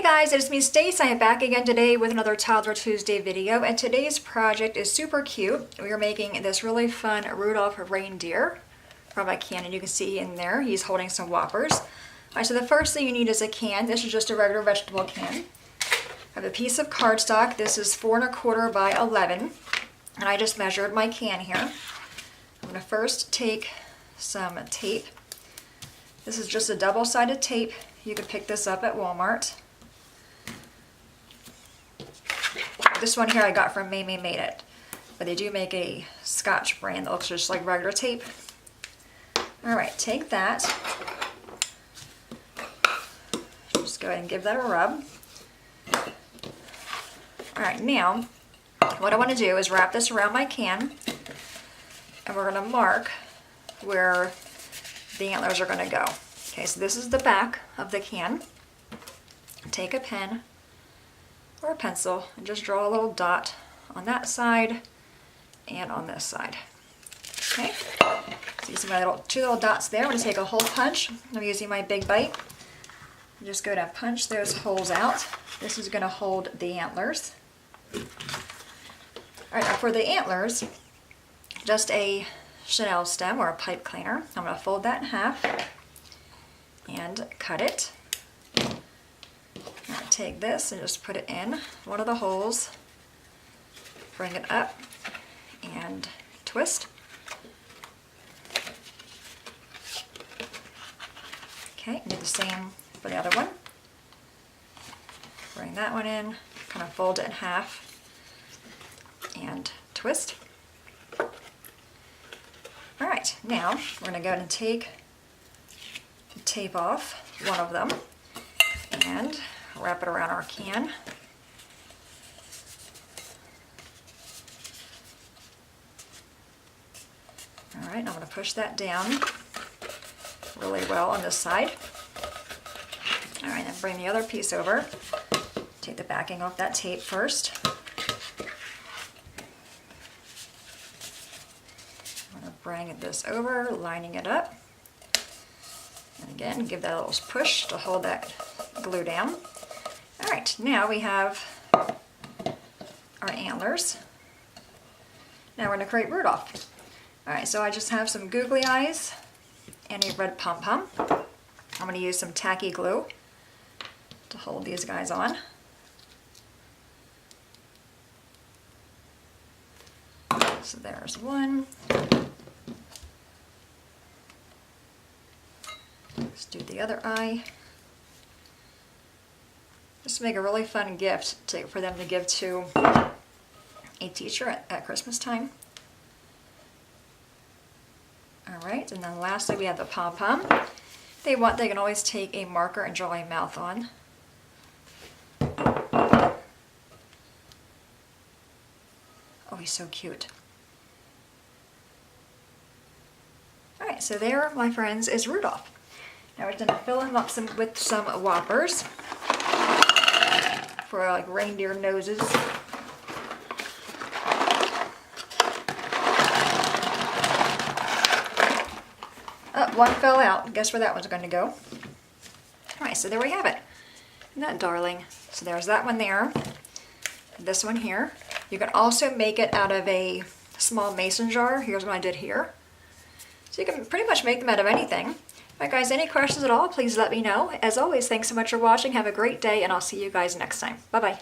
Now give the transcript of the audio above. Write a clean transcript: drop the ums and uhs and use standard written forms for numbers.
guys, it's me Stace. I am back again today with another Toddler Tuesday video, and today's project is super cute. We are making this really fun Rudolph reindeer from a can, and you can see in there he's holding some Whoppers. Alright, so the first thing you need is a can. This is just a regular vegetable can. I have a piece of cardstock. This is 4 1/4 by 11, and I just measured my can here. I'm going to first take some tape. This is just a double-sided tape. You can pick this up at Walmart. This one here I got from Made It, but they do make a Scotch brand that looks just like regular tape. Alright, take that. Just go ahead and give that a rub. Alright, now what I want to do is wrap this around my can, and we're going to mark where the antlers are going to go. Okay, so this is the back of the can. Take a pen or a pencil and just draw a little dot on that side and on this side. Okay, so you see my two little dots there. I'm going to take a hole punch. I'm using my big bite. Just go to punch those holes out. This is going to hold the antlers. Alright, now for the antlers, just a chenille stem or a pipe cleaner. I'm going to fold that in half and cut it. Now take this and just put it in one of the holes, bring it up and twist. Okay, do the same for the other one. Bring that one in, kind of fold it in half and twist. Alright, now we're going to go ahead and take the tape off one of them and wrap it around our can. Alright, I'm going to push that down really well on this side. Alright, then bring the other piece over. Take the backing off that tape first. I'm going to bring this over, lining it up. And again, give that a little push to hold that glue down. Alright, now we have our antlers. Now we're going to create Rudolph. Alright, so I just have some googly eyes and a red pom-pom. I'm going to use some tacky glue to hold these guys on. So there's one. Let's do the other eye. Just to make a really fun gift for them to give to a teacher at Christmas time. Alright, and then lastly we have the pom-pom. If they want, they can always take a marker and draw a mouth on. Oh, he's so cute. Alright, so there, my friends, is Rudolph. Now we're going to fill him up with some Whoppers for like reindeer noses. Oh, one fell out. Guess where that one's going to go. Alright, so there we have it. Isn't that darling? So there's that one there. This one here. You can also make it out of a small mason jar. Here's what I did here. So you can pretty much make them out of anything. Alright guys, any questions at all, please let me know. As always, thanks so much for watching. Have a great day, and I'll see you guys next time. Bye-bye.